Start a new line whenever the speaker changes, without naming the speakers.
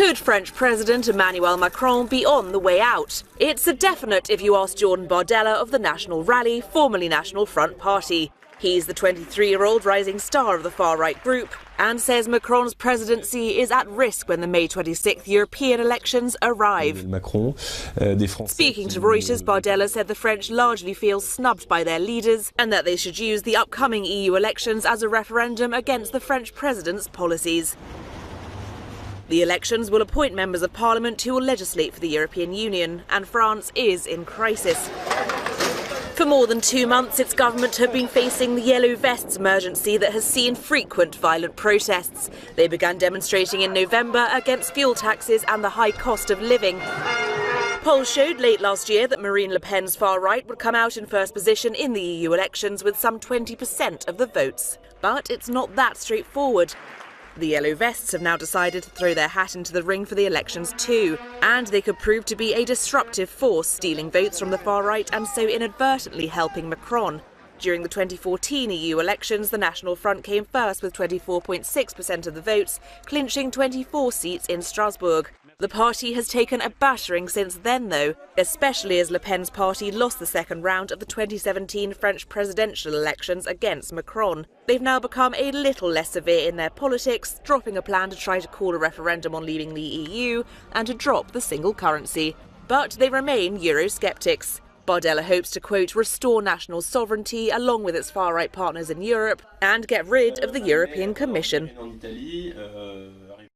Could French President Emmanuel Macron be on the way out? It's a definite if you ask Jordan Bardella of the National Rally, formerly National Front Party. He's the 23-year-old rising star of the far-right group and says Macron's presidency is at risk when the May 26th European elections arrive. Speaking to Reuters, Bardella said the French largely feel snubbed by their leaders and that they should use the upcoming EU elections as a referendum against the French president's policies. The elections will appoint members of parliament who will legislate for the European Union, and France is in crisis. For more than 2 months, its government have been facing the Yellow Vests emergency that has seen frequent violent protests. They began demonstrating in November against fuel taxes and the high cost of living. Polls showed late last year that Marine Le Pen's far right would come out in first position in the EU elections with some 20% of the votes. But it's not that straightforward. The Yellow Vests have now decided to throw their hat into the ring for the elections too, and they could prove to be a disruptive force, stealing votes from the far right and so inadvertently helping Macron. During the 2014 EU elections, the National Front came first with 24.6% of the votes, clinching 24 seats in Strasbourg. The party has taken a battering since then, though, especially as Le Pen's party lost the second round of the 2017 French presidential elections against Macron. They've now become a little less severe in their politics, dropping a plan to try to call a referendum on leaving the EU and to drop the single currency. But they remain Eurosceptics. Bardella hopes to, quote, restore national sovereignty along with its far-right partners in Europe and get rid of the European Commission.